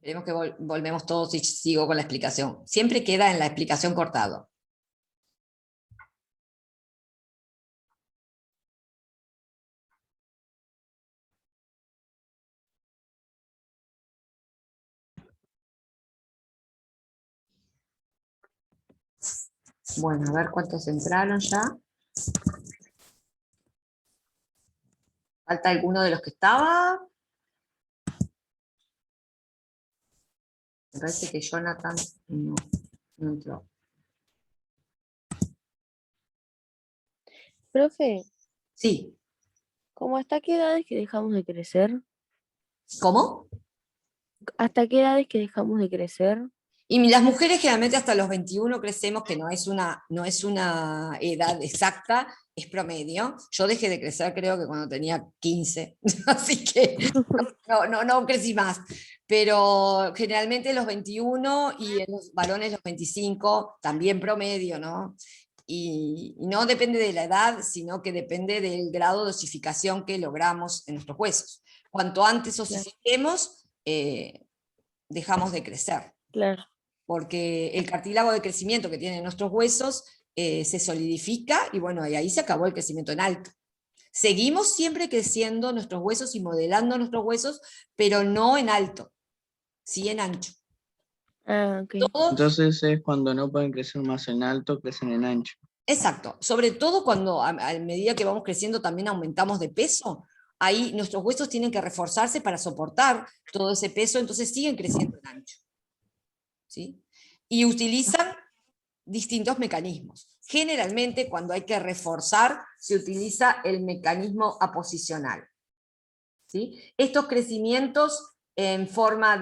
Esperemos que volvemos todos y sigo con la explicación. Siempre queda en la explicación cortado. Bueno, a ver cuántos entraron ya. ¿Falta alguno de los que estaba? Me parece que Jonathan no entró. Profe, Sí. ¿cómo hasta qué edades que dejamos de crecer? ¿Cómo? ¿Hasta qué edades que dejamos de crecer? Y las mujeres generalmente hasta los 21 crecemos, que no es una edad exacta, es promedio. Yo dejé de crecer creo que cuando tenía 15, así que no crecí más. Pero generalmente los 21 y en los varones los 25, también promedio, ¿no? Y no depende de la edad, sino que depende del grado de osificación que logramos en nuestros huesos. Cuanto antes osifiquemos, dejamos de crecer Claro, porque el cartílago de crecimiento que tienen nuestros huesos se solidifica y bueno, y ahí se acabó el crecimiento en alto. Seguimos siempre creciendo nuestros huesos y modelando nuestros huesos, pero no en alto, sí en ancho. ah, ok. Todo, Entonces es cuando no pueden crecer más en alto, crecen en ancho. exacto, sobre todo cuando a medida que vamos creciendo también aumentamos de peso, ahí nuestros huesos tienen que reforzarse para soportar todo ese peso, entonces siguen creciendo en ancho. ¿Sí? Y utilizan distintos mecanismos. Generalmente, cuando hay que reforzar, se utiliza el mecanismo aposicional. ¿Sí? Estos crecimientos en forma a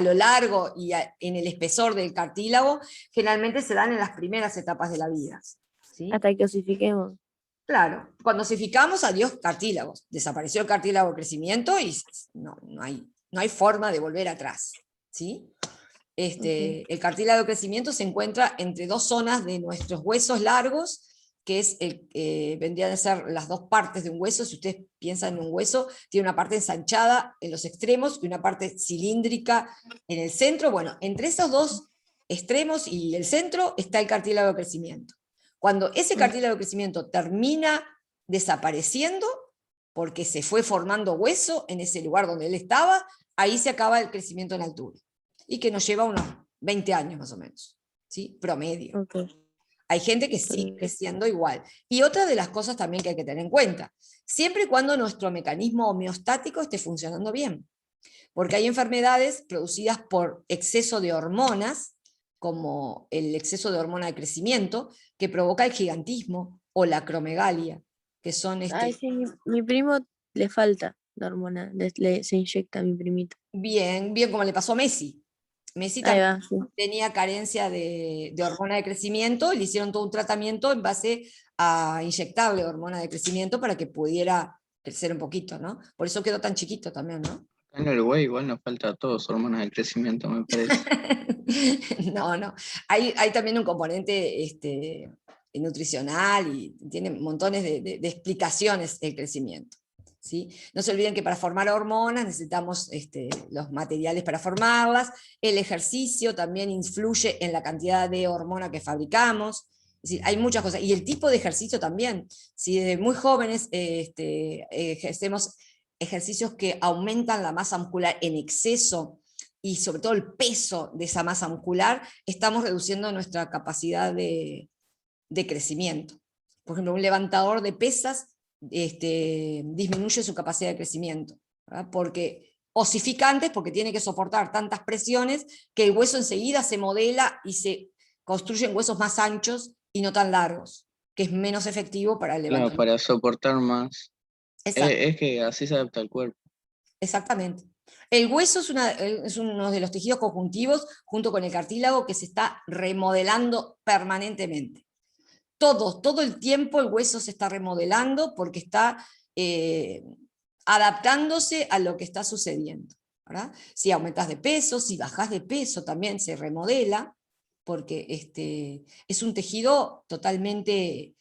lo largo y en el espesor del cartílago, generalmente se dan en las primeras etapas de la vida. ¿Sí? Hasta que osifiquemos. Claro, cuando osificamos, adiós cartílagos. Desapareció el cartílago de crecimiento y no hay forma de volver atrás. ¿Sí? Okay. El cartílago de crecimiento se encuentra entre dos zonas de nuestros huesos largos, que vendrían a ser las dos partes de un hueso. Si ustedes piensan en un hueso, tiene una parte ensanchada en los extremos y una parte cilíndrica en el centro. Bueno, entre esos dos extremos y el centro está el cartílago de crecimiento. Cuando ese cartílago de crecimiento termina desapareciendo, porque se fue formando hueso en ese lugar donde él estaba, ahí se acaba el crecimiento en altura. Y que nos lleva unos 20 años más o menos, ¿sí? Promedio. Okay. Hay gente que sigue creciendo igual. Y otra de las cosas también que hay que tener en cuenta, siempre y cuando nuestro mecanismo homeostático esté funcionando bien. Porque hay enfermedades producidas por exceso de hormonas, como el exceso de hormona de crecimiento, que provoca el gigantismo o la acromegalia, que son Ay, sí, mi primo le falta la hormona, se inyecta a mi primito. bien, bien como le pasó a Messi. Messi Ahí también va, sí. tenía carencia de hormona de crecimiento, y le hicieron todo un tratamiento en base a inyectarle hormona de crecimiento para que pudiera crecer un poquito, ¿no? Por eso quedó tan chiquito también, ¿no? En Uruguay igual nos falta a todos hormonas de crecimiento, me parece. No. Hay también un componente nutricional y tiene montones de explicaciones el crecimiento. ¿Sí? No se olviden que para formar hormonas necesitamos los materiales para formarlas, el ejercicio también influye en la cantidad de hormona que fabricamos, es decir, hay muchas cosas, y el tipo de ejercicio también. Si desde muy jóvenes ejercemos ejercicios que aumentan la masa muscular en exceso, y sobre todo el peso de esa masa muscular, estamos reduciendo nuestra capacidad de crecimiento. Por ejemplo, un levantador de pesas disminuye su capacidad de crecimiento, ¿verdad? Porque osifica antes, porque tiene que soportar tantas presiones que el hueso enseguida se modela y se construyen huesos más anchos y no tan largos, que es menos efectivo para el Claro, levantamiento. para soportar más. Exacto. Es que así se adapta el cuerpo. Exactamente. El hueso es uno de los tejidos conjuntivos, junto con el cartílago, que se está remodelando permanentemente. Todo el tiempo el hueso se está remodelando porque está adaptándose a lo que está sucediendo, ¿verdad? Si aumentas de peso, si bajas de peso, también se remodela, porque es un tejido totalmente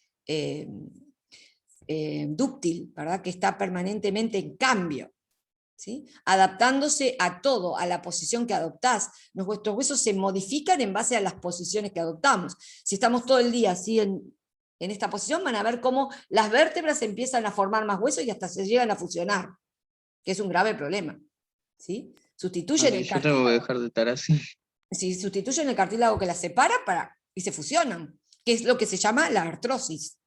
dúctil, ¿verdad? Que está permanentemente en cambio. ¿sí? Adaptándose a todo, a la posición que adoptás. Nuestros huesos se modifican en base a las posiciones que adoptamos. Si estamos todo el día así en esta posición, van a ver cómo las vértebras empiezan a formar más huesos y hasta se llegan a fusionar, que es un grave problema, ¿sí? Sustituyen Ay, el yo tengo que cartílago. dejar de estar así. Si sustituyen el cartílago que las separa y se fusionan, que es lo que se llama la artrosis.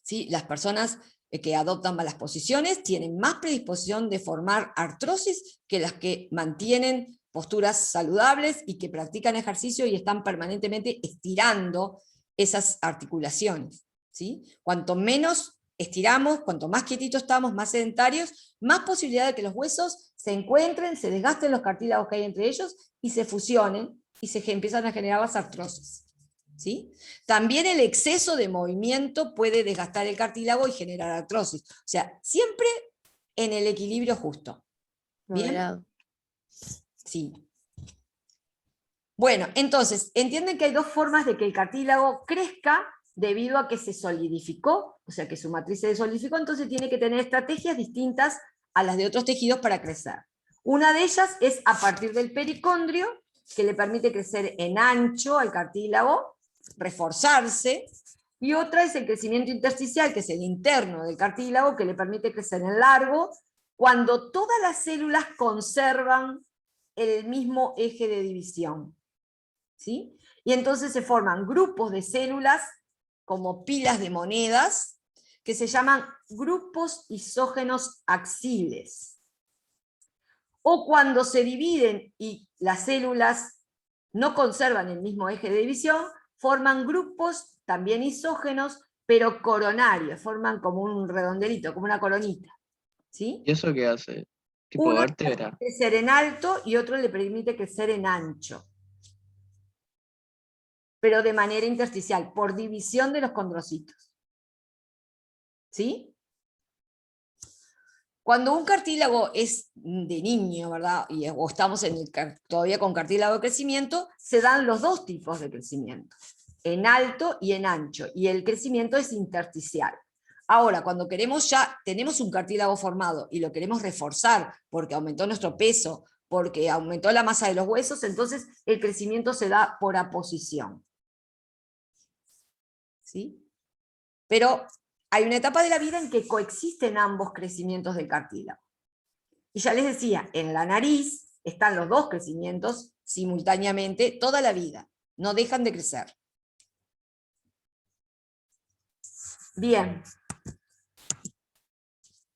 ¿Sí? Las personas que adoptan malas posiciones tienen más predisposición de formar artrosis que las que mantienen posturas saludables y que practican ejercicio y están permanentemente estirando esas articulaciones, ¿sí? Cuanto menos estiramos, cuanto más quietitos estamos, más sedentarios, más posibilidad de que los huesos se encuentren, se desgasten los cartílagos que hay entre ellos y se fusionen y se empiezan a generar las artrosis, ¿sí? También el exceso de movimiento puede desgastar el cartílago y generar artrosis. O sea, siempre en el equilibrio justo. ¿Bien? Moderado. Sí. Bueno, entonces, entienden que hay dos formas de que el cartílago crezca debido a que se solidificó, o sea que su matriz se solidificó, entonces tiene que tener estrategias distintas a las de otros tejidos para crecer. Una de ellas es a partir del pericondrio, que le permite crecer en ancho al cartílago, reforzarse, y otra es el crecimiento intersticial, que es el interno del cartílago, que le permite crecer en largo, cuando todas las células conservan el mismo eje de división, ¿sí? Y entonces se forman grupos de células como pilas de monedas, que se llaman grupos isógenos axiles. O cuando se dividen y las células no conservan el mismo eje de división, forman grupos también isógenos, pero coronarios, forman como un redondelito, como una coronita, ¿sí? ¿Y eso qué hace? Tipo Uno le vértebra. permite crecer en alto y otro le permite crecer en ancho, pero de manera intersticial, por división de los condrocitos, ¿sí? Cuando un cartílago es de niño, ¿verdad? O estamos todavía con cartílago de crecimiento, se dan los dos tipos de crecimiento, en alto y en ancho, y el crecimiento es intersticial. Ahora, cuando tenemos un cartílago formado y lo queremos reforzar porque aumentó nuestro peso, porque aumentó la masa de los huesos, entonces el crecimiento se da por aposición, ¿sí? Pero hay una etapa de la vida en que coexisten ambos crecimientos del cartílago. Y ya les decía, en la nariz están los dos crecimientos simultáneamente toda la vida, no dejan de crecer. Bien.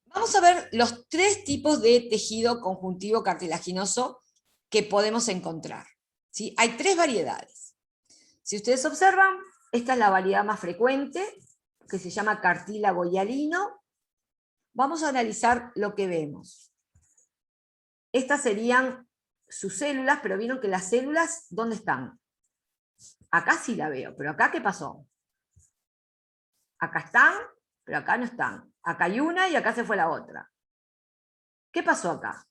Vamos a ver los tres tipos de tejido conjuntivo cartilaginoso que podemos encontrar, ¿sí? Hay tres variedades. Si ustedes observan, esta es la variedad más frecuente, que se llama cartílago hialino. Vamos a analizar lo que vemos. Estas serían sus células, pero vieron que las células, ¿dónde están? Acá sí la veo, pero acá ¿qué pasó? Acá están, pero acá no están. Acá hay una y acá se fue la otra. ¿Qué pasó acá?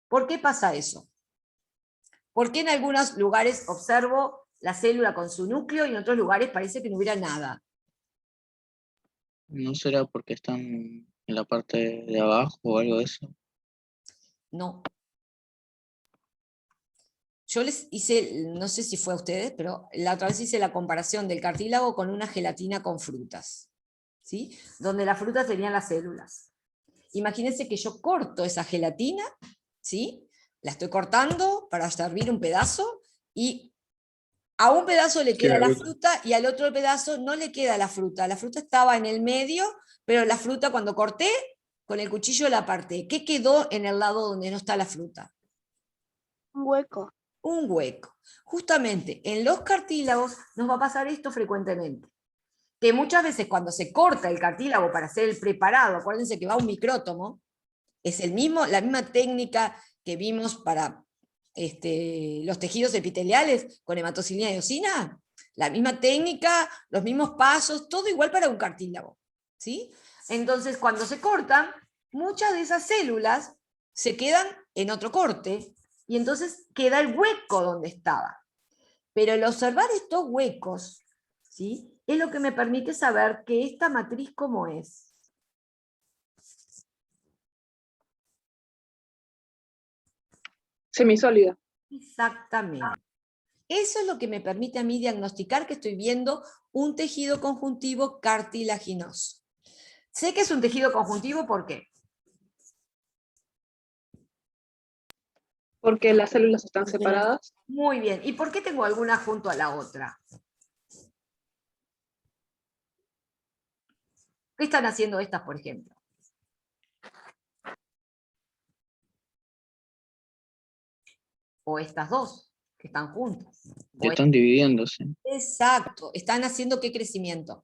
¿Por qué pasa eso? ¿Por qué en algunos lugares observo la célula con su núcleo y en otros lugares parece que no hubiera nada? ¿No será porque están en la parte de abajo o algo de eso? No. Yo les hice, no sé si fue a ustedes, pero la otra vez hice la comparación del cartílago con una gelatina con frutas, ¿sí? Donde las frutas serían las células. Imagínense que yo corto esa gelatina, ¿sí? La estoy cortando para servir un pedazo y a un pedazo le queda la fruta y al otro pedazo no le queda la fruta. La fruta estaba en el medio, pero la fruta cuando corté, con el cuchillo la aparté. ¿Qué quedó en el lado donde no está la fruta? Un hueco. Un hueco. Justamente en los cartílagos nos va a pasar esto frecuentemente. Que muchas veces cuando se corta el cartílago para hacer el preparado, acuérdense que va un micrótomo, es la misma técnica que vimos para los tejidos epiteliales con hematocilina y eosina, la misma técnica, los mismos pasos, todo igual para un cartílago, ¿sí? Entonces, cuando se cortan, muchas de esas células se quedan en otro corte, y entonces queda el hueco donde estaba. Pero el observar estos huecos, ¿sí?, es lo que me permite saber que esta matriz cómo es. Semisólida. Exactamente. Eso es lo que me permite a mí diagnosticar que estoy viendo un tejido conjuntivo cartilaginoso. Sé que es un tejido conjuntivo, ¿por qué? Porque las células están separadas. Muy bien. ¿Y por qué tengo alguna junto a la otra? ¿Qué están haciendo estas, por ejemplo? O estas dos, que están juntas. Que O están dividiéndose. Exacto. ¿Están haciendo qué crecimiento?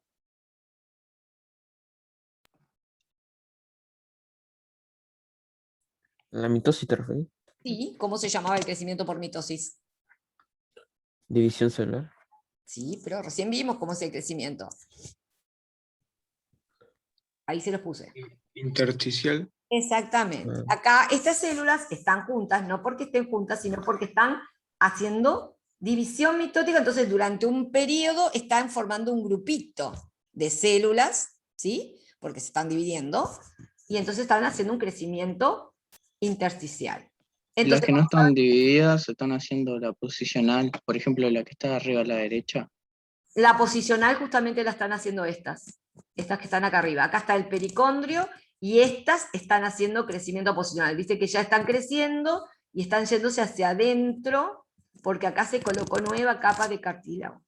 ¿La mitosis te referís? Sí. ¿Cómo se llamaba el crecimiento por mitosis? División celular. Sí, pero recién vimos cómo es el crecimiento. Ahí se los puse. Intersticial. Exactamente. Acá estas células están juntas, no porque estén juntas, sino porque están haciendo división mitótica, entonces durante un periodo están formando un grupito de células, ¿sí? Porque se están dividiendo, y entonces están haciendo un crecimiento intersticial. Y las Entonces, que no están divididas están haciendo la posicional, por ejemplo, la que está arriba a la derecha. la posicional justamente la están haciendo estas que están acá arriba. Acá está el pericondrio, y estas están haciendo crecimiento posicional. Viste que ya están creciendo y están yéndose hacia adentro, porque acá se colocó nueva capa de cartílago.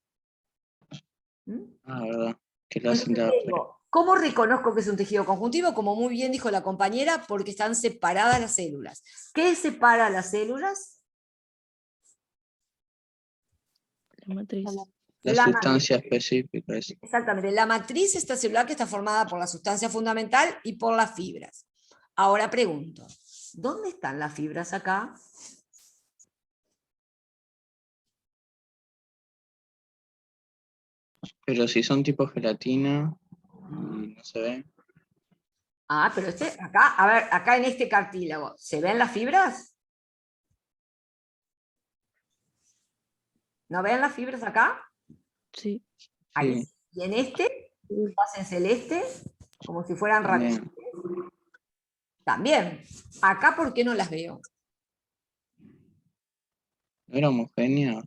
¿Mm? Ah, verdad, que lo hacen de Entonces afuera. digo, ¿cómo reconozco que es un tejido conjuntivo? Como muy bien dijo la compañera, porque están separadas las células. ¿Qué separa las células? La matriz. La La sustancia específica es. Exactamente, la matriz extracelular, que está formada por la sustancia fundamental y por las fibras. Ahora pregunto, ¿dónde están las fibras acá? Pero si son tipo gelatina, y no se ve. Ah, pero acá, a ver, acá en este cartílago, ¿se ven las fibras? ¿No ven las fibras acá? Sí. Ahí. Sí, Y en este, en celeste, como si fueran rayos. también. También. Acá, ¿por qué no las veo? ¿No era homogénea?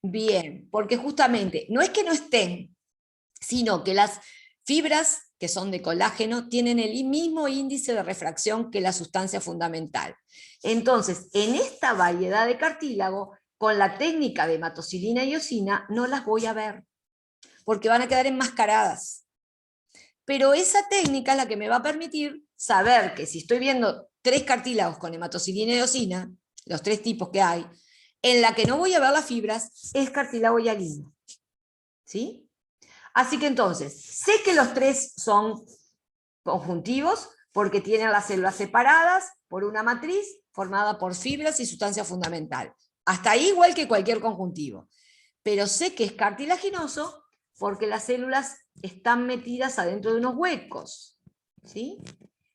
Bien, porque justamente, no es que no estén, sino que las fibras que son de colágeno tienen el mismo índice de refracción que la sustancia fundamental. Entonces, en esta variedad de cartílago, con la técnica de hematocilina y eosina, no las voy a ver, porque van a quedar enmascaradas. Pero esa técnica es la que me va a permitir saber que si estoy viendo 3 cartílagos con hematocilina y eosina, los 3 tipos que hay, en la que no voy a ver las fibras, es cartílago hialino. ¿Sí? Así que entonces, sé que los 3 son conjuntivos porque tienen las células separadas por una matriz formada por fibras y sustancia fundamental. Hasta ahí igual que cualquier conjuntivo. Pero sé que es cartilaginoso porque las células están metidas adentro de unos huecos, ¿sí?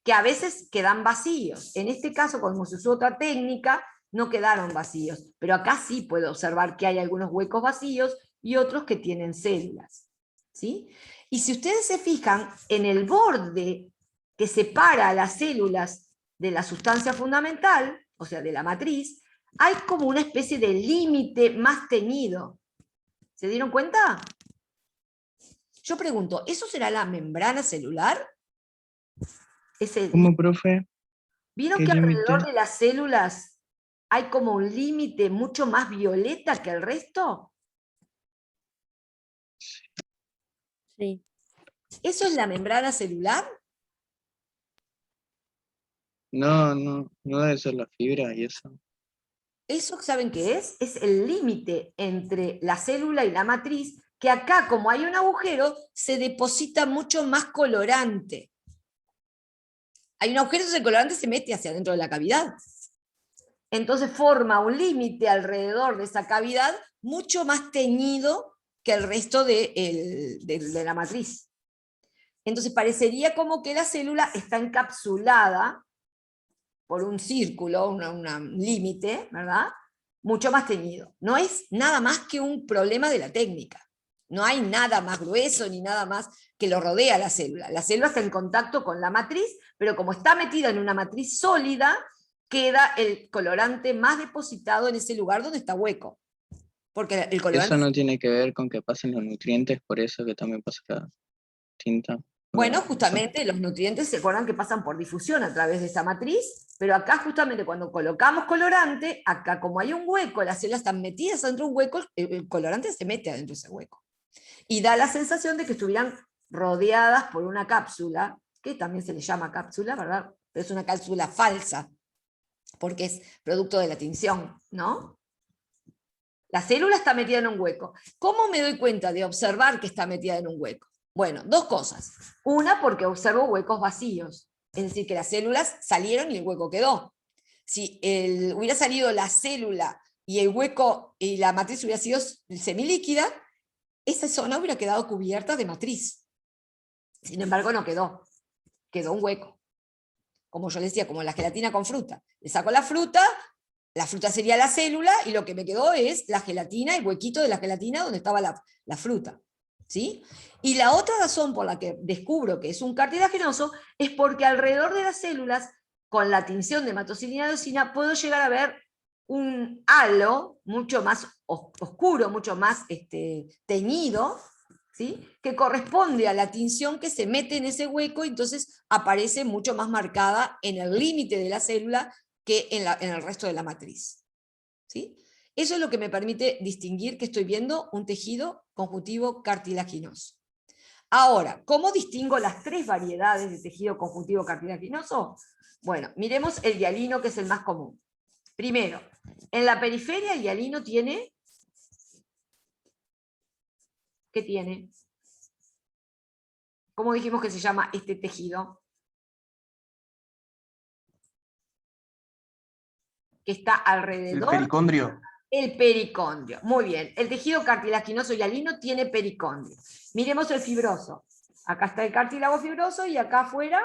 Que a veces quedan vacíos. En este caso, como se usó otra técnica, no quedaron vacíos, pero acá sí puedo observar que hay algunos huecos vacíos y otros que tienen células, ¿sí? Y si ustedes se fijan, en el borde que separa a las células de la sustancia fundamental, o sea, de la matriz, hay como una especie de límite más teñido. ¿Se dieron cuenta? Yo pregunto, ¿eso será la membrana celular? ¿Cómo, profe? ¿Vieron ¿Qué que límite? alrededor de las células hay como un límite mucho más violeta que el resto? Sí. ¿Eso es la membrana celular? No debe ser la fibra y eso. ¿Eso saben qué es? Es el límite entre la célula y la matriz, que acá, como hay un agujero, se deposita mucho más colorante. Hay un agujero, entonces el colorante se mete hacia adentro de la cavidad. Entonces forma un límite alrededor de esa cavidad mucho más teñido que el resto de la matriz. Entonces parecería como que la célula está encapsulada por un círculo, un límite, ¿verdad? Mucho más teñido. No es nada más que un problema de la técnica. No hay nada más grueso ni nada más que lo rodea a la célula. La célula está en contacto con la matriz, pero como está metida en una matriz sólida, queda el colorante más depositado en ese lugar donde está hueco. Porque el colorante... Eso no tiene que ver con que pasen los nutrientes, por eso que también pasa la tinta. Bueno, justamente los nutrientes se acuerdan que pasan por difusión a través de esa matriz, pero acá justamente cuando colocamos colorante, acá como hay un hueco, las células están metidas dentro de un hueco, el colorante se mete adentro de ese hueco. Y da la sensación de que estuvieran rodeadas por una cápsula, que también se le llama cápsula, ¿verdad? Pero es una cápsula falsa, porque es producto de la tinción, ¿no? La célula está metida en un hueco. ¿Cómo me doy cuenta de observar que está metida en un hueco? Bueno, dos cosas. Una, porque observo huecos vacíos, es decir, que las células salieron y el hueco quedó. Si hubiera salido la célula y el hueco y la matriz hubiera sido semilíquida, esa zona hubiera quedado cubierta de matriz. Sin embargo, no quedó. Quedó un hueco. Como yo les decía, como la gelatina con fruta. Le saco la fruta sería la célula, y lo que me quedó es la gelatina, el huequito de la gelatina donde estaba la fruta. ¿Sí? Y la otra razón por la que descubro que es un cartilaginoso es porque alrededor de las células, con la tinción de hematocilina y eosina, puedo llegar a ver un halo mucho más oscuro, mucho más teñido, ¿sí? Que corresponde a la tinción que se mete en ese hueco, y entonces aparece mucho más marcada en el límite de la célula que en el resto de la matriz. ¿Sí? Eso es lo que me permite distinguir que estoy viendo un tejido conjuntivo cartilaginoso. Ahora, ¿cómo distingo las tres variedades de tejido conjuntivo cartilaginoso? Bueno, miremos el hialino, que es el más común. Primero, en la periferia el hialino tiene... ¿Qué tiene? ¿Cómo dijimos que se llama este tejido? Que está alrededor... El pericondrio. El pericondrio. Muy bien. El tejido cartilaginoso hialino tiene pericondrio. Miremos el fibroso. Acá está el cartílago fibroso y acá afuera...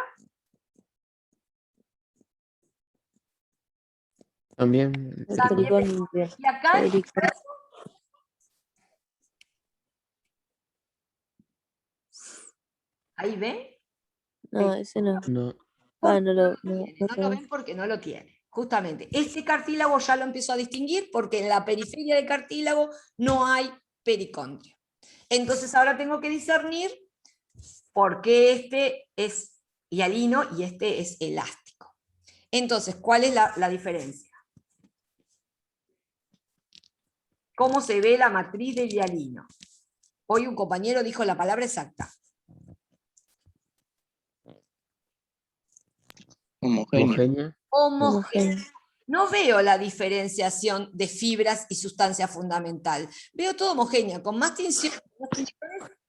También. El También. pericondrio. Y acá el Pericondrio. ¿Ahí ven? No, ese no. No. Ah, no lo, No lo ven porque no lo tiene. Justamente, este cartílago ya lo empiezo a distinguir porque en la periferia del cartílago no hay pericondrio. Entonces ahora tengo que discernir por qué este es hialino y este es elástico. Entonces, ¿cuál es la diferencia? ¿Cómo se ve la matriz del hialino? Hoy un compañero dijo la palabra exacta. Homogéneo. Homogénea. Homogéneo. No veo la diferenciación de fibras y sustancia fundamental. Veo todo homogéneo, con más tensión,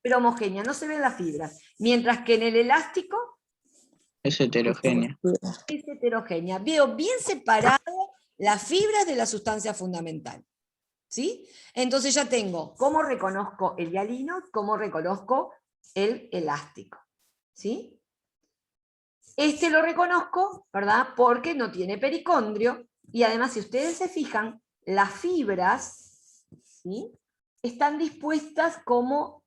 pero homogénea, no se ven las fibras. Mientras que en el elástico Es heterogénea. es heterogénea. Veo bien separado las fibras de la sustancia fundamental. ¿Sí? Entonces ya tengo cómo reconozco el hialino, cómo reconozco el elástico. ¿Sí? Este lo reconozco, ¿verdad? Porque no tiene pericondrio, y además, si ustedes se fijan, las fibras, ¿sí?, están dispuestas como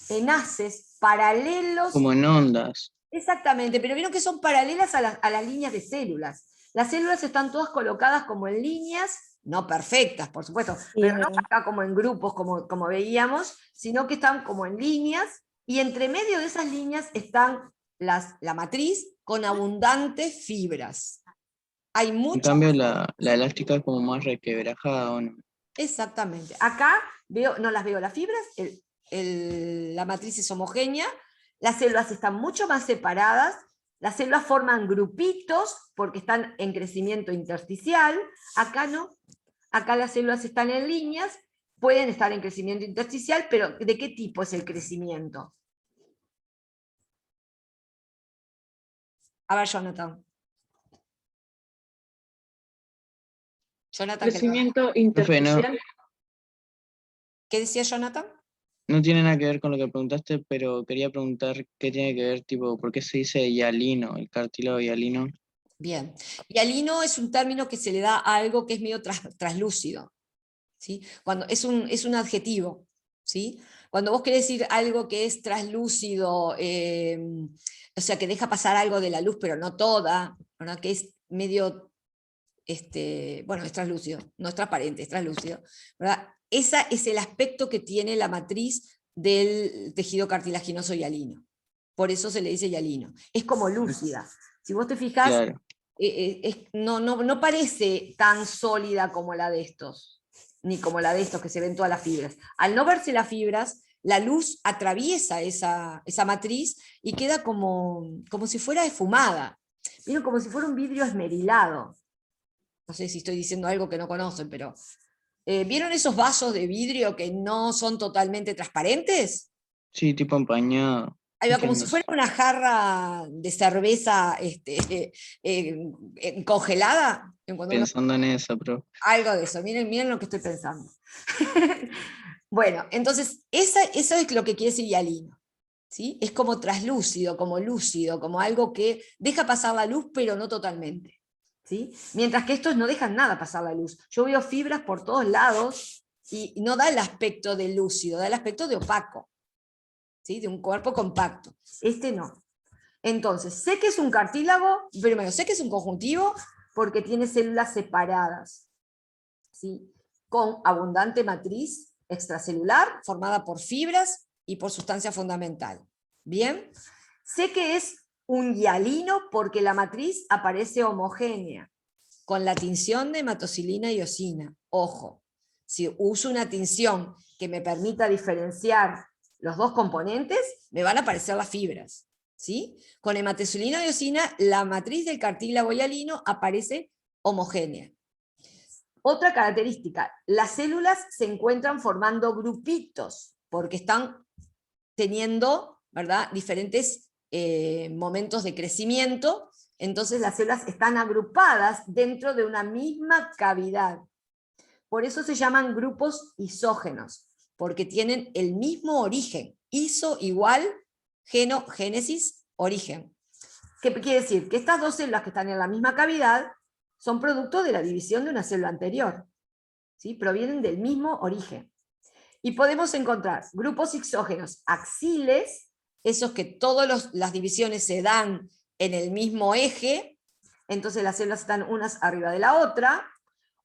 en haces paralelos. Como en ondas. Exactamente, pero vieron que son paralelas a las líneas de células. Las células están todas colocadas como en líneas, no perfectas, por supuesto, Sí, pero no verdad. acá como en grupos, como veíamos, sino que están como en líneas, y entre medio de esas líneas están la matriz con abundantes fibras. Hay En mucho. cambio, la elástica es como más requebrajada, ¿o no? Exactamente. Acá no las veo las fibras, la matriz es homogénea, las células están mucho más separadas, las células forman grupitos porque están en crecimiento intersticial, acá no, acá las células están en líneas, pueden estar en crecimiento intersticial, pero ¿de qué tipo es el crecimiento? A ver, Jonathan. Jonathan, Crecimiento Profe, intersticial. ¿qué decía Jonathan? no tiene nada que ver con lo que preguntaste, pero quería preguntar qué tiene que ver, tipo, ¿por qué se dice hialino, el cartílago hialino? Bien. Hialino es un término que se le da a algo que es medio translúcido, ¿sí? Cuando es un adjetivo, ¿sí? Cuando vos querés decir algo que es translúcido, o sea, que deja pasar algo de la luz, pero no toda, ¿verdad? Que es medio bueno, es translúcido, no es transparente, es translúcido, ¿verdad? Ese es el aspecto que tiene la matriz del tejido cartilaginoso hialino. Por eso se le dice hialino. Es como lúcida. Si vos te fijas, Claro. no parece tan sólida como la de estos, ni como la de estos que se ven todas las fibras. Al no verse las fibras, la luz atraviesa esa matriz y queda como si fuera esfumada. ¿Vieron? Como si fuera un vidrio esmerilado. No sé si estoy diciendo algo que no conocen, pero ¿vieron esos vasos de vidrio que no son totalmente transparentes? Sí, tipo empañado. Ahí va, como si Entiendo. fuera una jarra de cerveza congelada. Cuando uno- Pensando en eso, pero algo de eso, miren lo que estoy pensando. Bueno, entonces, eso es lo que quiere decir hialino. ¿Sí? Es como traslúcido, como lúcido, como algo que deja pasar la luz, pero no totalmente. ¿Sí? Mientras que estos no dejan nada pasar la luz. Yo veo fibras por todos lados y no da el aspecto de lúcido, da el aspecto de opaco, ¿sí? De un cuerpo compacto. Este no. Entonces, sé que es un cartílago, primero, sé que es un conjuntivo porque tiene células separadas, ¿sí? Con abundante matriz extracelular formada por fibras y por sustancia fundamental. Bien, sé que es un hialino porque la matriz aparece homogénea, con la tinción de hematocilina y eosina. Ojo, si uso una tinción que me permita diferenciar los dos componentes, me van a aparecer las fibras. ¿Sí? Con hematocilina y eosina, la matriz del cartílago hialino aparece homogénea. Otra característica, las células se encuentran formando grupitos, porque están teniendo, ¿verdad?, diferentes momentos de crecimiento, entonces las células están agrupadas dentro de una misma cavidad. Por eso se llaman grupos isógenos, porque tienen el mismo origen. Iso igual, geno, génesis, origen. ¿Qué quiere decir? Que estas dos células que están en la misma cavidad son producto de la división de una célula anterior. ¿Sí? Provienen del mismo origen. Y podemos encontrar grupos isógenos axiles, esos que todas las divisiones se dan en el mismo eje, entonces las células están unas arriba de la otra,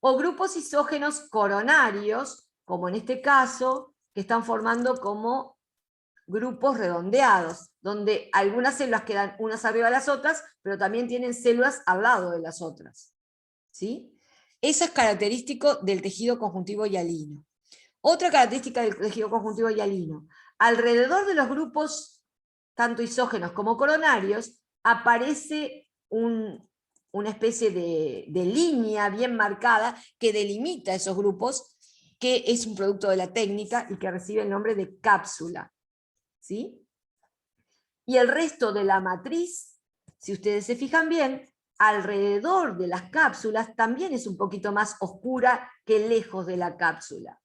o grupos isógenos coronarios, como en este caso, que están formando como grupos redondeados, donde algunas células quedan unas arriba de las otras, pero también tienen células al lado de las otras. ¿Sí? Eso es característico del tejido conjuntivo hialino. Otra característica del tejido conjuntivo hialino, alrededor de los grupos tanto isógenos como coronarios, aparece una especie de línea bien marcada que delimita esos grupos, que es un producto de la técnica y que recibe el nombre de cápsula. ¿Sí? Y el resto de la matriz, si ustedes se fijan bien, alrededor de las cápsulas también es un poquito más oscura que lejos de la cápsula.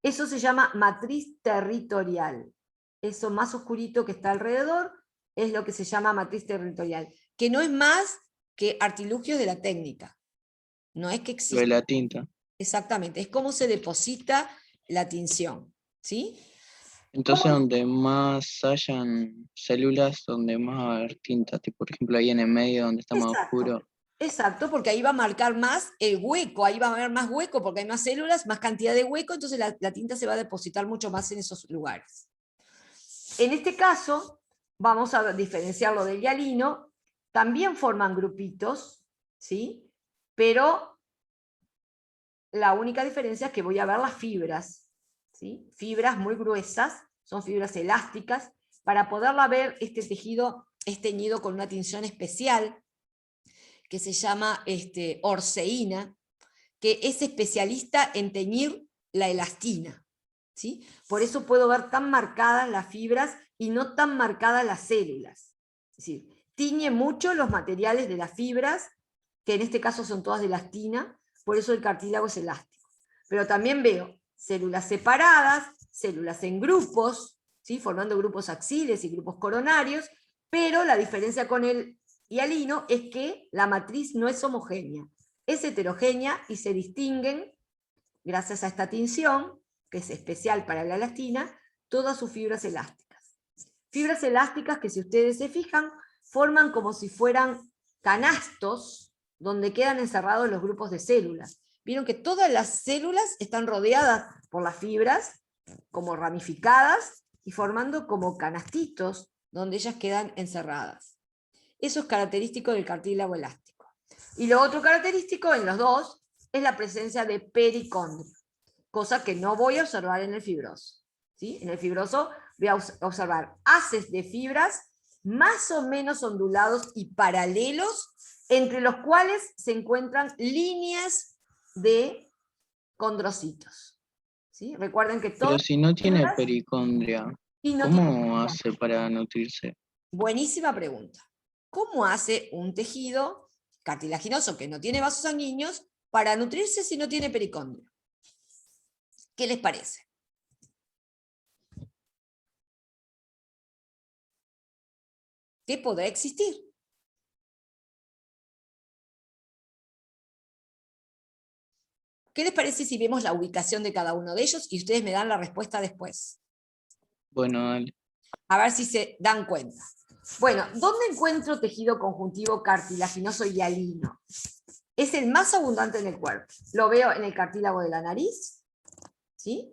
Eso se llama matriz territorial. Eso más oscurito que está alrededor es lo que se llama matriz territorial, que no es más que artilugios de la técnica. No es que lo de existe. la tinta. Exactamente, es cómo se deposita la tinción. ¿Sí? Entonces, ¿Cómo? donde más hayan células, donde más va a haber tinta, tipo, por ejemplo, ahí en el medio donde está más oscuro. Exacto, porque ahí va a marcar más el hueco, ahí va a haber más hueco porque hay más células, más cantidad de hueco, entonces la tinta se va a depositar mucho más en esos lugares. En este caso, vamos a diferenciarlo del hialino, también forman grupitos, ¿sí? Pero la única diferencia es que voy a ver las fibras, ¿sí? Fibras muy gruesas, son fibras elásticas, para poderla ver este tejido es teñido con una tinción especial, que se llama orseína, que es especialista en teñir la elastina. ¿Sí? Por eso puedo ver tan marcadas las fibras y no tan marcadas las células. Es decir, tiñe mucho los materiales de las fibras, que en este caso son todas de elastina, por eso el cartílago es elástico. Pero también veo células separadas, células en grupos, ¿sí? Formando grupos axiles y grupos coronarios, pero la diferencia con el hialino es que la matriz no es homogénea, es heterogénea y se distinguen, gracias a esta tinción, que es especial para la elastina, todas sus fibras elásticas. Fibras elásticas que, si ustedes se fijan, forman como si fueran canastos donde quedan encerrados los grupos de células. Vieron que todas las células están rodeadas por las fibras, como ramificadas, y formando como canastitos, donde ellas quedan encerradas. Eso es característico del cartílago elástico. Y lo otro característico en los dos es la presencia de pericondrio, cosa que no voy a observar en el fibroso. ¿Sí? En el fibroso voy a observar haces de fibras más o menos ondulados y paralelos, entre los cuales se encuentran líneas de condrocitos. ¿Sí? Recuerden que Pero todo... si no tiene pericondria, y no ¿cómo tiene- hace para nutrirse? Buenísima pregunta. ¿Cómo hace un tejido cartilaginoso que no tiene vasos sanguíneos para nutrirse si no tiene pericondrio? ¿Qué les parece? ¿Qué podrá existir? ¿Qué les parece si vemos la ubicación de cada uno de ellos y ustedes me dan la respuesta después? Bueno, dale. A ver si se dan cuenta. Bueno, ¿dónde encuentro tejido conjuntivo cartilaginoso hialino? Es el más abundante en el cuerpo. Lo veo en el cartílago de la nariz, ¿sí?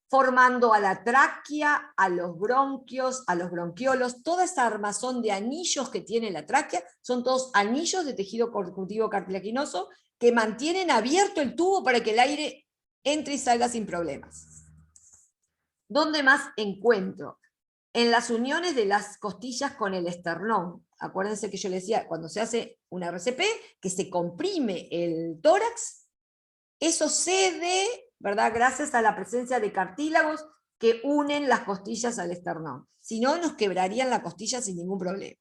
Formando a la tráquea, a los bronquios, a los bronquiolos, toda esa armazón de anillos que tiene la tráquea, son todos anillos de tejido conjuntivo cartilaginoso que mantienen abierto el tubo para que el aire entre y salga sin problemas. ¿Dónde más encuentro? En las uniones de las costillas con el esternón. Acuérdense que yo les decía, cuando se hace una RCP, que se comprime el tórax, eso cede, ¿verdad? Gracias a la presencia de cartílagos que unen las costillas al esternón. Si no, nos quebrarían la costilla sin ningún problema.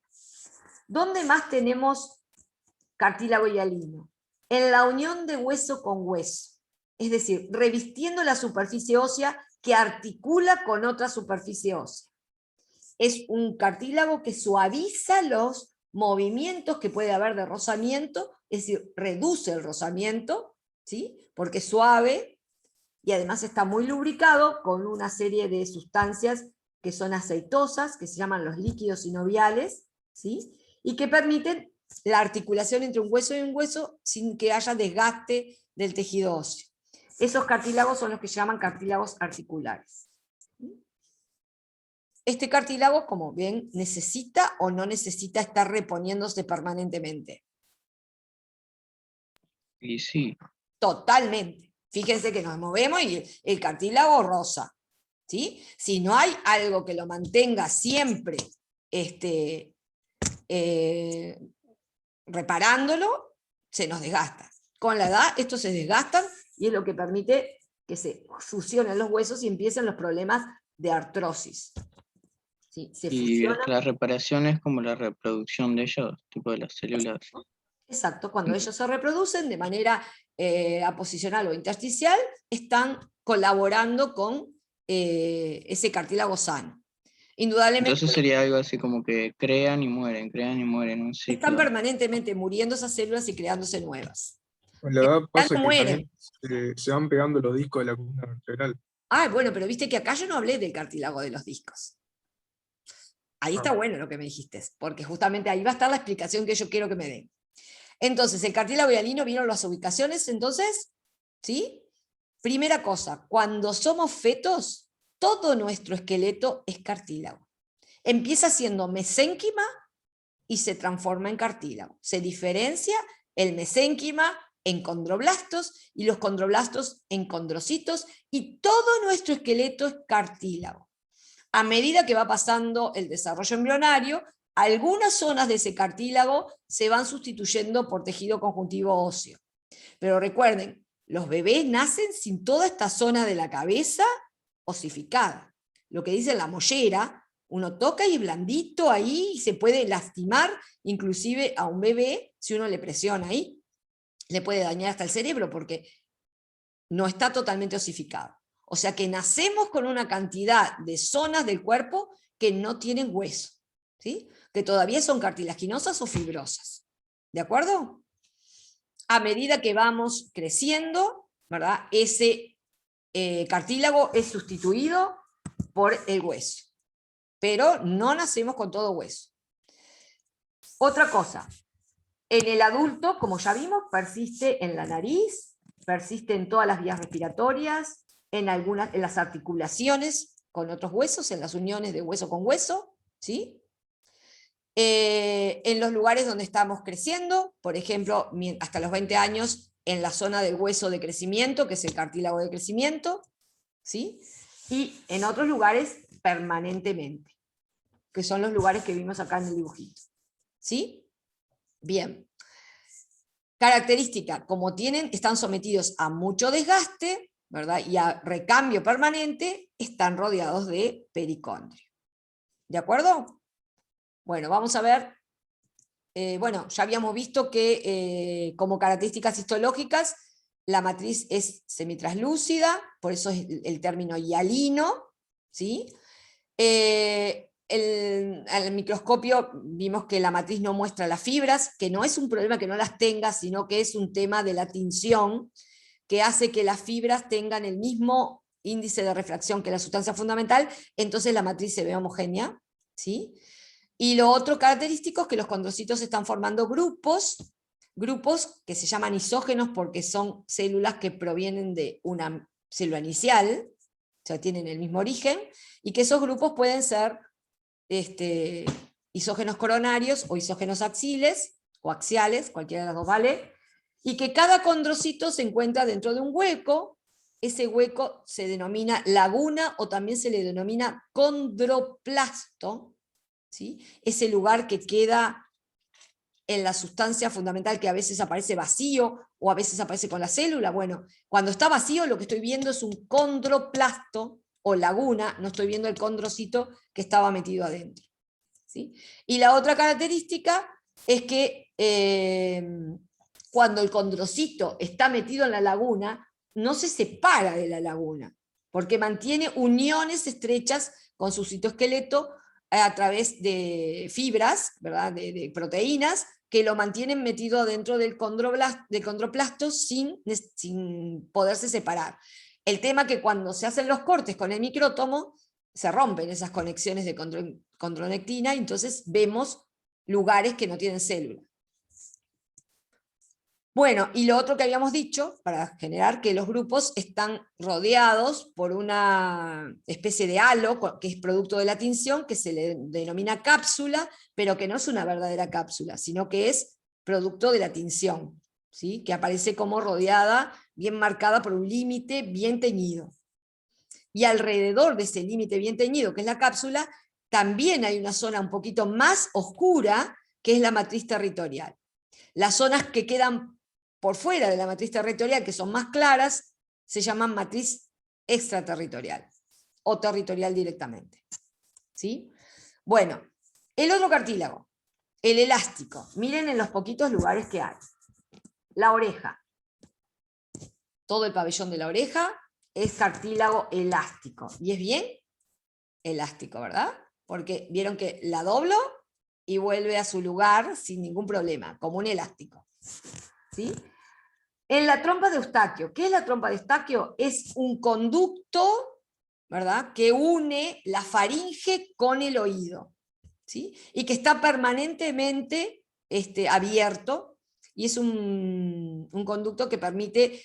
¿Dónde más tenemos cartílago hialino? En la unión de hueso con hueso. Es decir, revistiendo la superficie ósea que articula con otra superficie ósea. Es un cartílago que suaviza los movimientos que puede haber de rozamiento, es decir, reduce el rozamiento, ¿sí? Porque es suave y además está muy lubricado con una serie de sustancias que son aceitosas, que se llaman los líquidos sinoviales, ¿sí? Y que permiten la articulación entre un hueso y un hueso sin que haya desgaste del tejido óseo. Esos cartílagos son los que se llaman cartílagos articulares. Este cartílago, como ven, necesita o no necesita estar reponiéndose permanentemente. Y sí, Totalmente. Fíjense que nos movemos y el cartílago rosa. ¿Sí? Si no hay algo que lo mantenga siempre reparándolo, se nos desgasta. Con la edad, estos se desgastan y es lo que permite que se fusionen los huesos y empiecen los problemas de artrosis. ¿Sí? Se y fusionan. la reparación es como la reproducción de ellos, tipo de las células. Exacto, cuando ellos se reproducen de manera aposicional o intersticial, están colaborando con ese cartílago sano. Indudablemente Entonces sería algo así como que crean y mueren, un están ciclo. permanentemente muriendo esas células y creándose nuevas. Con la edad pasa no que mueren. también se van pegando los discos de la columna vertebral. Ah, bueno, pero viste que acá yo no hablé del cartílago de los discos. Ahí está bueno lo que me dijiste, porque justamente ahí va a estar la explicación que yo quiero que me den. Entonces, el cartílago hialino, ¿vieron las ubicaciones entonces? ¿Sí? Primera cosa, cuando somos fetos, todo nuestro esqueleto es cartílago. Empieza siendo mesénquima y se transforma en cartílago. Se diferencia el mesénquima en condroblastos y los condroblastos en condrocitos y todo nuestro esqueleto es cartílago. A medida que va pasando el desarrollo embrionario, algunas zonas de ese cartílago se van sustituyendo por tejido conjuntivo óseo. Pero recuerden, los bebés nacen sin toda esta zona de la cabeza osificada. Lo que dice la mollera, uno toca y es blandito ahí y se puede lastimar inclusive a un bebé si uno le presiona ahí. Le puede dañar hasta el cerebro porque no está totalmente osificado. O sea que nacemos con una cantidad de zonas del cuerpo que no tienen hueso, ¿sí? Que todavía son cartilaginosas o fibrosas. ¿De acuerdo? A medida que vamos creciendo, ¿verdad? Ese cartílago es sustituido por el hueso. Pero no nacemos con todo hueso. Otra cosa, En el adulto, como ya vimos, persiste en la nariz, persiste en todas las vías respiratorias, en las articulaciones con otros huesos, en las uniones de hueso con hueso, ¿sí? En los lugares donde estamos creciendo, por ejemplo, hasta los 20 años, en la zona del hueso de crecimiento, que es el cartílago de crecimiento, ¿sí? Y en otros lugares permanentemente, que son los lugares que vimos acá en el dibujito, ¿sí? Bien. Característica, como están sometidos a mucho desgaste, ¿verdad? Y a recambio permanente, están rodeados de pericondrio. ¿De acuerdo? Bueno, vamos a ver. Bueno, ya habíamos visto que como características histológicas, la matriz es semitraslúcida, por eso es el término hialino, ¿sí? Al microscopio vimos que la matriz no muestra las fibras, que no es un problema que no las tenga, sino que es un tema de la tinción, que hace que las fibras tengan el mismo índice de refracción que la sustancia fundamental, entonces la matriz se ve homogénea, ¿sí? Y lo otro característico es que los condrocitos están formando grupos que se llaman isógenos porque son células que provienen de una célula inicial, o sea, tienen el mismo origen, y que esos grupos pueden ser isógenos coronarios o isógenos axiles, o axiales, cualquiera de las dos vale, y que cada condrocito se encuentra dentro de un hueco. Ese hueco se denomina laguna o también se le denomina condroplasto, ¿sí? Ese lugar que queda en la sustancia fundamental, que a veces aparece vacío o a veces aparece con la célula. Bueno, cuando está vacío lo que estoy viendo es un condroplasto o laguna, no estoy viendo el condrocito que estaba metido adentro, ¿sí? Y la otra característica es que cuando el condrocito está metido en la laguna, no se separa de la laguna, porque mantiene uniones estrechas con su citoesqueleto a través de fibras, ¿verdad? De proteínas, que lo mantienen metido dentro del condroplasto sin poderse separar. El tema que cuando se hacen los cortes con el micrótomo, se rompen esas conexiones de condronectina, y entonces vemos lugares que no tienen célula. Bueno, y lo otro que habíamos dicho, para generar que los grupos están rodeados por una especie de halo, que es producto de la tinción, que se le denomina cápsula, pero que no es una verdadera cápsula, sino que es producto de la tinción, ¿sí? Que aparece como rodeada, bien marcada por un límite bien teñido. Y alrededor de ese límite bien teñido, que es la cápsula, también hay una zona un poquito más oscura, que es la matriz territorial. Las zonas que quedan por fuera de la matriz territorial, que son más claras, se llaman matriz extraterritorial, o territorial directamente, ¿sí? Bueno, el otro cartílago, el elástico. Miren en los poquitos lugares que hay. La oreja. Todo el pabellón de la oreja es cartílago elástico. Y es bien elástico, ¿verdad? Porque vieron que la doblo y vuelve a su lugar sin ningún problema, como un elástico, ¿sí? En la trompa de Eustaquio, ¿qué es la trompa de Eustaquio? Es un conducto, ¿verdad?, que une la faringe con el oído, ¿sí? Y que está permanentemente abierto, y es un conducto que permite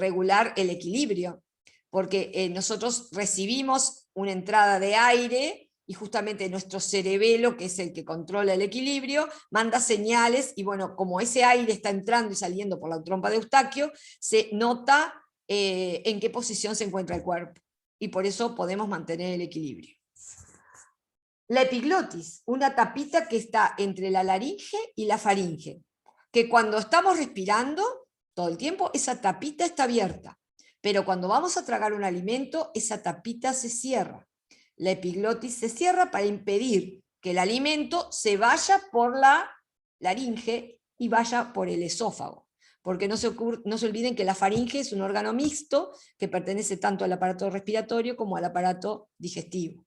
regular el equilibrio, porque nosotros recibimos una entrada de aire, y justamente nuestro cerebelo, que es el que controla el equilibrio, manda señales, y bueno, como ese aire está entrando y saliendo por la trompa de Eustaquio, se nota en qué posición se encuentra el cuerpo, y por eso podemos mantener el equilibrio. La epiglotis, una tapita que está entre la laringe y la faringe, que cuando estamos respirando todo el tiempo, esa tapita está abierta, pero cuando vamos a tragar un alimento, esa tapita se cierra. La epiglotis se cierra para impedir que el alimento se vaya por la laringe y vaya por el esófago. Porque no se olviden que la faringe es un órgano mixto que pertenece tanto al aparato respiratorio como al aparato digestivo.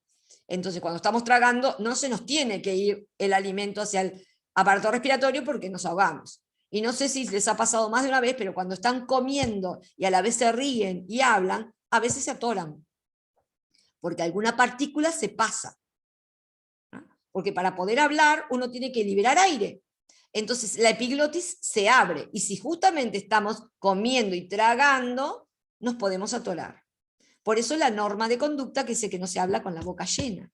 Entonces, cuando estamos tragando, no se nos tiene que ir el alimento hacia el aparato respiratorio porque nos ahogamos. Y no sé si les ha pasado más de una vez, pero cuando están comiendo y a la vez se ríen y hablan, a veces se atoran, porque alguna partícula se pasa. Porque para poder hablar uno tiene que liberar aire. entonces la epiglotis se abre, y si justamente estamos comiendo y tragando, nos podemos atorar. Por eso la norma de conducta que dice que no se habla con la boca llena.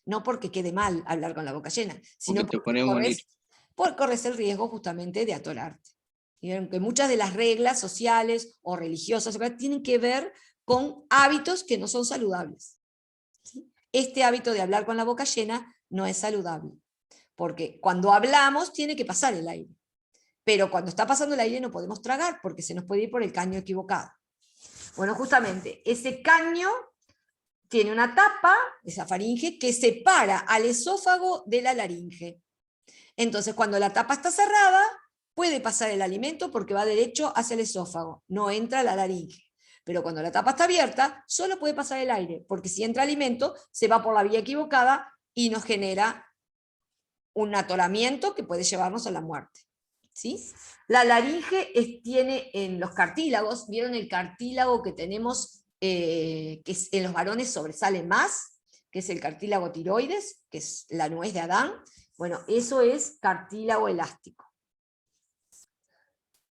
No porque quede mal hablar con la boca llena, sino Porque te porque podés morir. corres el riesgo justamente de atorarte. Y vieron que muchas de las reglas sociales o religiosas tienen que ver con hábitos que no son saludables. ¿Sí? Este hábito de hablar con la boca llena no es saludable, porque cuando hablamos tiene que pasar el aire, pero cuando está pasando el aire no podemos tragar porque se nos puede ir por el caño equivocado. Bueno, justamente ese caño tiene una tapa, esa faringe, que separa al esófago de la laringe. Entonces, cuando la tapa está cerrada, puede pasar el alimento porque va derecho hacia el esófago, no entra a la laringe. Pero cuando la tapa está abierta, solo puede pasar el aire, porque si entra alimento, se va por la vía equivocada y nos genera un atoramiento que puede llevarnos a la muerte. ¿Sí? La laringe tiene en los cartílagos, ¿vieron el cartílago que tenemos, que en los varones sobresale más, que es el cartílago tiroides, que es la nuez de Adán? Bueno, eso es cartílago elástico.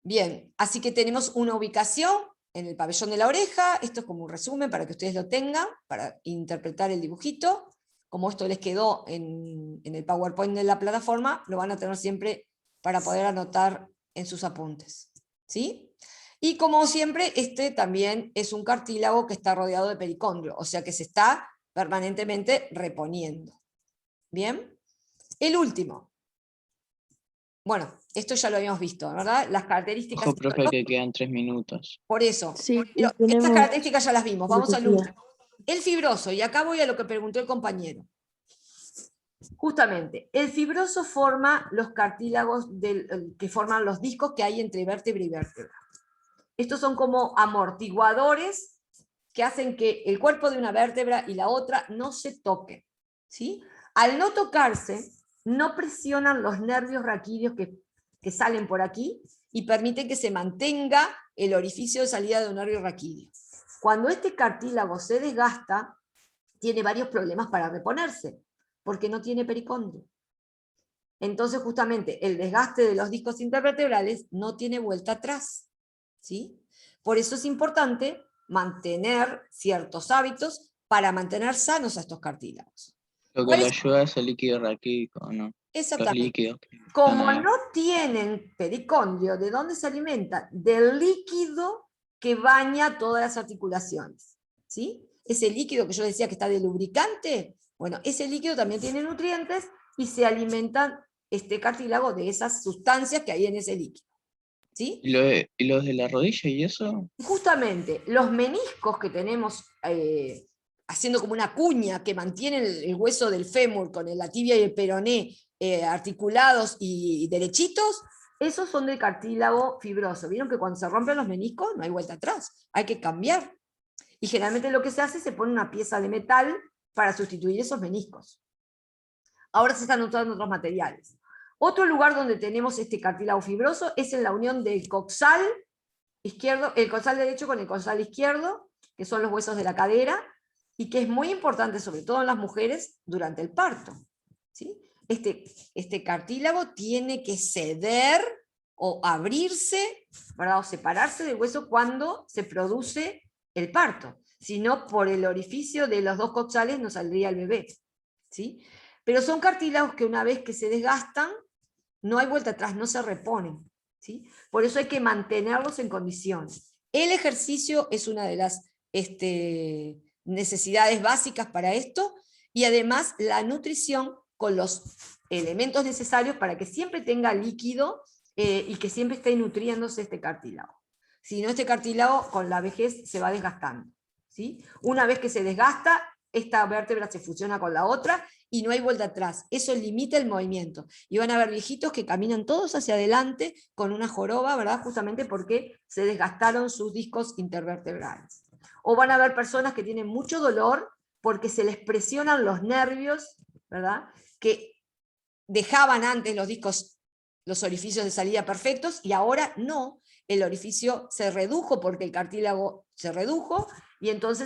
Bien, así que tenemos una ubicación en el pabellón de la oreja. Esto es como un resumen para que ustedes lo tengan, para interpretar el dibujito. Como esto les quedó en el PowerPoint de la plataforma, lo van a tener siempre para poder anotar en sus apuntes. ¿Sí? Y como siempre, este también es un cartílago que está rodeado de pericondrio, o sea que se está permanentemente reponiendo. ¿Bien? El último. Bueno, esto ya lo habíamos visto, ¿verdad? Las características. Ojo, profe, que quedan 3 minutos. Por eso. Sí, Pero estas tenemos características ya las vimos. Vamos al filosofía. último. El fibroso, y acá voy a lo que preguntó el compañero. Justamente, el fibroso forma los cartílagos que forman los discos que hay entre vértebra y vértebra. Estos son como amortiguadores que hacen que el cuerpo de una vértebra y la otra no se toquen. ¿Sí? Al no tocarse, no presionan los nervios raquídeos que salen por aquí y permiten que se mantenga el orificio de salida de un nervio raquídeo. Cuando este cartílago se desgasta, tiene varios problemas para reponerse, porque no tiene pericondrio. Entonces, justamente, el desgaste de los discos intervertebrales no tiene vuelta atrás. ¿Sí? Por eso es importante mantener ciertos hábitos para mantener sanos a estos cartílagos. Lo que le ayuda es el líquido raquídico, ¿no? Los Exactamente. líquidos. Como no tienen pericondrio, ¿de dónde se alimentan? Del líquido que baña todas las articulaciones. ¿Sí? Ese líquido que yo decía que está de lubricante, bueno, ese líquido también tiene nutrientes y se alimentan este cartílago de esas sustancias que hay en ese líquido. ¿Sí? ¿Y los de la rodilla y eso? Justamente, los meniscos que tenemos haciendo como una cuña que mantienen el hueso del fémur con la tibia y el peroné articulados y derechitos, esos son de cartílago fibroso. ¿Vieron que cuando se rompen los meniscos no hay vuelta atrás? Hay que cambiar. Y generalmente lo que se hace es se pone una pieza de metal para sustituir esos meniscos. Ahora se están usando otros materiales. Otro lugar donde tenemos este cartílago fibroso es en la unión del coxal izquierdo, el coxal derecho con el coxal izquierdo, que son los huesos de la cadera, y que es muy importante, sobre todo en las mujeres, durante el parto. ¿Sí? Este cartílago tiene que ceder o abrirse, ¿verdad? O separarse del hueso cuando se produce el parto. Si no, por el orificio de los dos coxales no saldría el bebé. ¿Sí? Pero son cartílagos que una vez que se desgastan, no hay vuelta atrás, no se reponen. ¿Sí? Por eso hay que mantenerlos en condiciones. El ejercicio es una de las necesidades básicas para esto, y además la nutrición con los elementos necesarios para que siempre tenga líquido y que siempre esté nutriéndose este cartílago. Si no, este cartílago con la vejez se va desgastando. ¿Sí? Una vez que se desgasta, esta vértebra se fusiona con la otra y no hay vuelta atrás. Eso limita el movimiento. Y van a ver viejitos que caminan todos hacia adelante con una joroba, ¿verdad? Justamente porque se desgastaron sus discos intervertebrales. O van a ver personas que tienen mucho dolor porque se les presionan los nervios, ¿verdad? Que dejaban antes los discos, los orificios de salida perfectos, y ahora no. El orificio se redujo porque el cartílago se redujo, y entonces